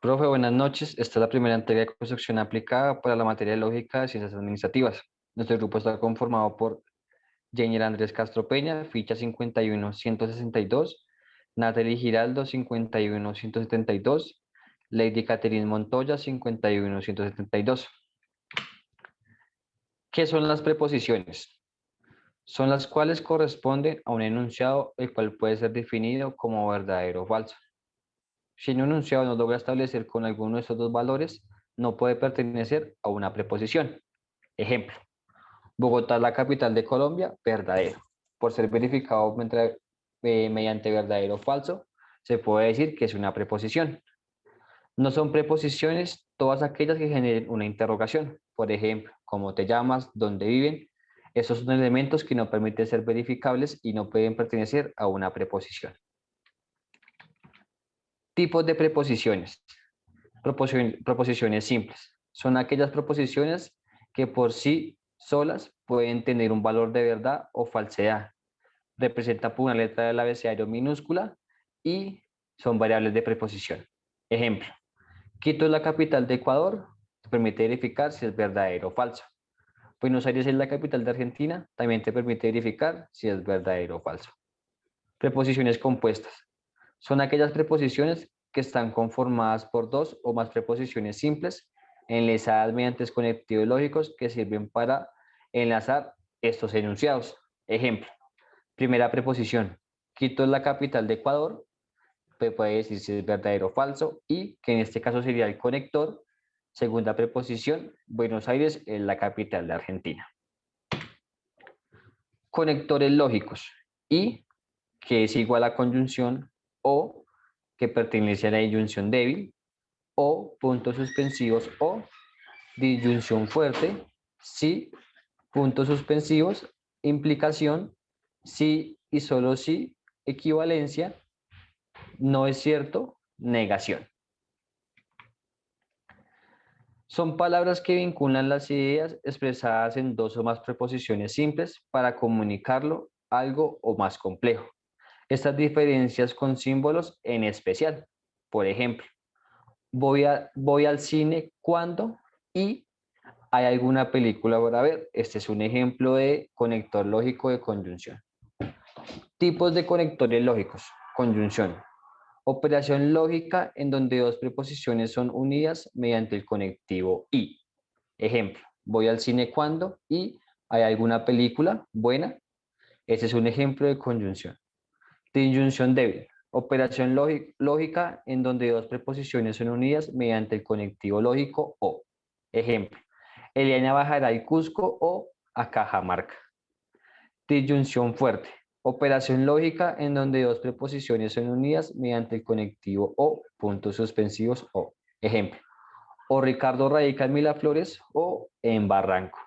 Profe, buenas noches. Esta es la primera entrega de construcción aplicada para la materia de lógica de ciencias administrativas. Nuestro grupo está conformado por Jenier Andrés Castro Peña, ficha 51162, Natalie Giraldo 51172, Lady Catherine Montoya 51172. ¿Qué son las preposiciones? Son las cuales corresponden a un enunciado el cual puede ser definido como verdadero o falso. Si un enunciado no logra establecer con alguno de estos dos valores, no puede pertenecer a una preposición. Ejemplo, Bogotá es la capital de Colombia, verdadero. Por ser verificado mediante verdadero o falso, se puede decir que es una preposición. No son preposiciones todas aquellas que generen una interrogación. Por ejemplo, cómo te llamas, dónde viven. Esos son elementos que no permiten ser verificables y no pueden pertenecer a una preposición. Tipos de preposiciones. Proposiciones simples. Son aquellas proposiciones que por sí solas pueden tener un valor de verdad o falsedad. Representan por una letra del abecedario minúscula y son variables de preposición. Ejemplo, Quito es la capital de Ecuador, te permite verificar si es verdadero o falso. Buenos Aires es la capital de Argentina, también te permite verificar si es verdadero o falso. Preposiciones compuestas. Son aquellas preposiciones que están conformadas por dos o más preposiciones simples enlazadas mediante conectivos lógicos que sirven para enlazar estos enunciados. Ejemplo, primera preposición, Quito es la capital de Ecuador, puede decir si es verdadero o falso, y que en este caso sería el conector. Segunda preposición, Buenos Aires es la capital de Argentina. Conectores lógicos, y que es igual a conjunción o que pertenece a la disyunción débil, o puntos suspensivos o disyunción fuerte, si, puntos suspensivos, implicación, sí y solo sí, equivalencia, no es cierto, negación. Son palabras que vinculan las ideas expresadas en dos o más preposiciones simples para comunicarlo algo o más complejo. Estas diferencias con símbolos en especial. Por ejemplo, voy al cine cuando y hay alguna película para ver. Este es un ejemplo de conector lógico de conjunción. Tipos de conectores lógicos. Conjunción. Operación lógica en donde dos preposiciones son unidas mediante el conectivo y. Ejemplo, voy al cine cuando y hay alguna película buena. Ese es un ejemplo de conjunción. Disyunción débil. Operación lógica en donde dos preposiciones son unidas mediante el conectivo lógico o. Ejemplo, Eliana bajará al Cusco o a Cajamarca. Disyunción fuerte. Operación lógica en donde dos preposiciones son unidas mediante el conectivo o, puntos suspensivos o. Ejemplo, o Ricardo radica en Miraflores o en Barranco.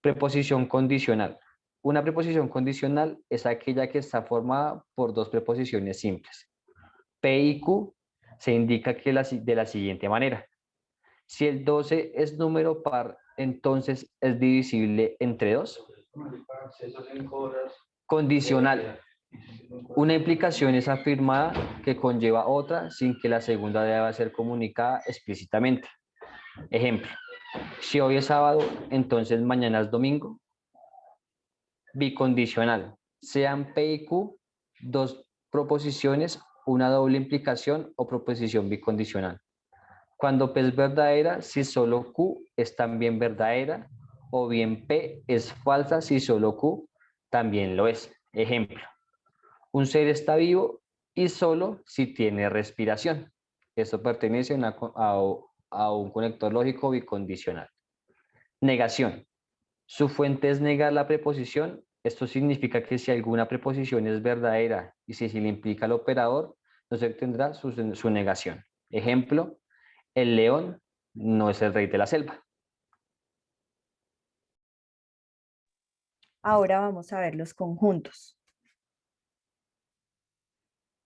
Preposición condicional. Una preposición condicional es aquella que está formada por dos preposiciones simples. P y Q se indica que de la siguiente manera. Si el 12 es número par, entonces es divisible entre 2. Condicional. Una implicación es afirmada que conlleva otra sin que la segunda deba ser comunicada explícitamente. Ejemplo, si hoy es sábado, entonces mañana es domingo. Bicondicional. Sean P y Q dos proposiciones, una doble implicación o proposición bicondicional. Cuando P es verdadera, si solo Q es también verdadera, o bien P es falsa si solo Q también lo es. Ejemplo, un ser está vivo y solo si tiene respiración. Esto pertenece a un conector lógico bicondicional. Negación. Su fuente es negar la preposición. Esto significa que si alguna preposición es verdadera y si le implica al operador, no se tendrá su negación. Ejemplo, el león no es el rey de la selva. Ahora vamos a ver los conjuntos.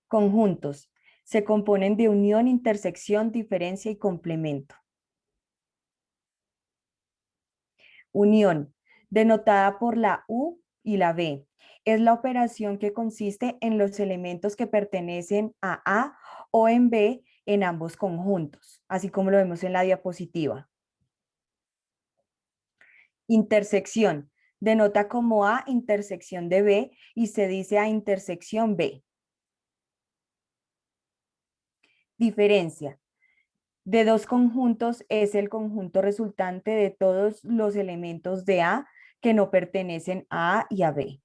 Conjuntos. Se componen de unión, intersección, diferencia y complemento. Unión, denotada por la U y la B. Es la operación que consiste en los elementos que pertenecen a A o en B en ambos conjuntos, así como lo vemos en la diapositiva. Intersección. Denota como A intersección de B y se dice A intersección B. Diferencia. De dos conjuntos es el conjunto resultante de todos los elementos de A que no pertenecen a A y a B.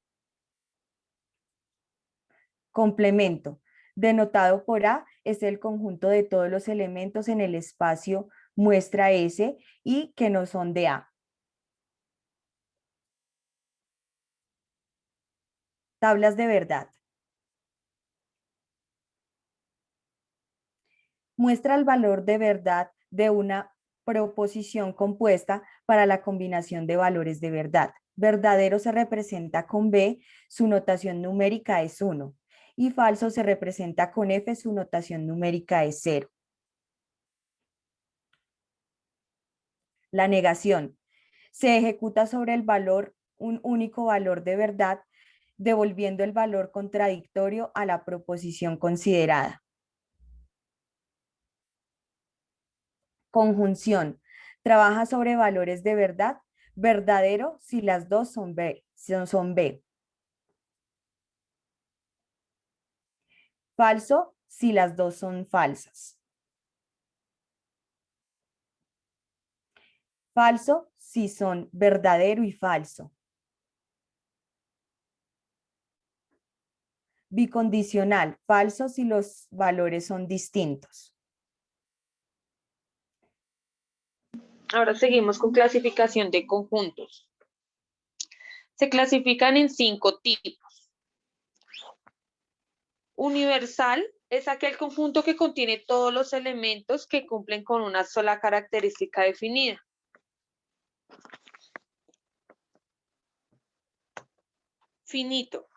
Complemento. Denotado por A es el conjunto de todos los elementos en el espacio muestra S y que no son de A. Tablas de verdad. Muestra el valor de verdad de una proposición compuesta para la combinación de valores de verdad. Verdadero se representa con B, su notación numérica es 1. Y falso se representa con F, su notación numérica es 0. La negación. Se ejecuta sobre el valor un único valor de verdad, devolviendo el valor contradictorio a la proposición considerada. Conjunción. Trabaja sobre valores de verdad, verdadero si las dos son B. Falso si las dos son falsas. Falso si son verdadero y falso. Bicondicional, falso si los valores son distintos. Ahora seguimos con clasificación de conjuntos. Se clasifican en 5 tipos. Universal es aquel conjunto que contiene todos los elementos que cumplen con una sola característica definida. Finito.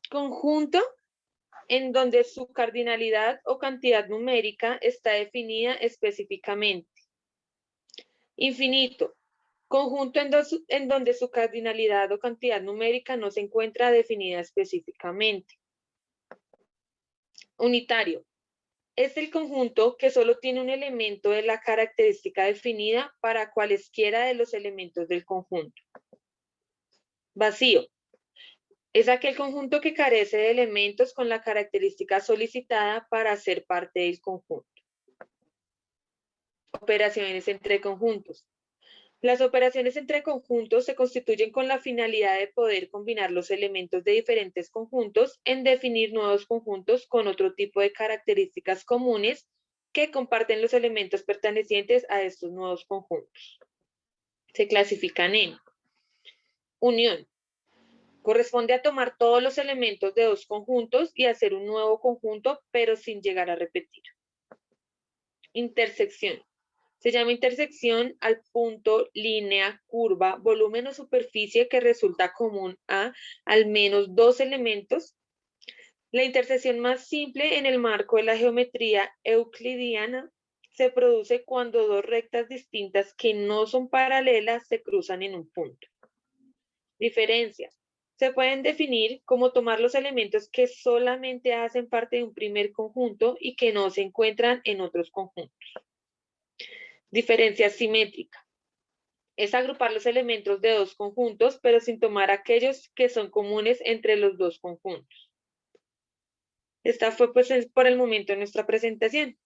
Conjunto en donde su cardinalidad o cantidad numérica está definida específicamente. Infinito. Conjunto en donde su cardinalidad o cantidad numérica no se encuentra definida específicamente. Unitario. Es el conjunto que solo tiene un elemento de la característica definida para cualesquiera de los elementos del conjunto. Vacío. Es aquel conjunto que carece de elementos con la característica solicitada para ser parte del conjunto. Operaciones entre conjuntos. Las operaciones entre conjuntos se constituyen con la finalidad de poder combinar los elementos de diferentes conjuntos en definir nuevos conjuntos con otro tipo de características comunes que comparten los elementos pertenecientes a estos nuevos conjuntos. Se clasifican en unión. Corresponde a tomar todos los elementos de dos conjuntos y hacer un nuevo conjunto, pero sin llegar a repetir. Intersección. Se llama intersección al punto, línea, curva, volumen o superficie que resulta común a al menos dos elementos. La intersección más simple en el marco de la geometría euclidiana se produce cuando dos rectas distintas que no son paralelas se cruzan en un punto. Diferencias. Se pueden definir como tomar los elementos que solamente hacen parte de un primer conjunto y que no se encuentran en otros conjuntos. Diferencia simétrica. Es agrupar los elementos de dos conjuntos, pero sin tomar aquellos que son comunes entre los dos conjuntos. Esta fue pues por el momento nuestra presentación.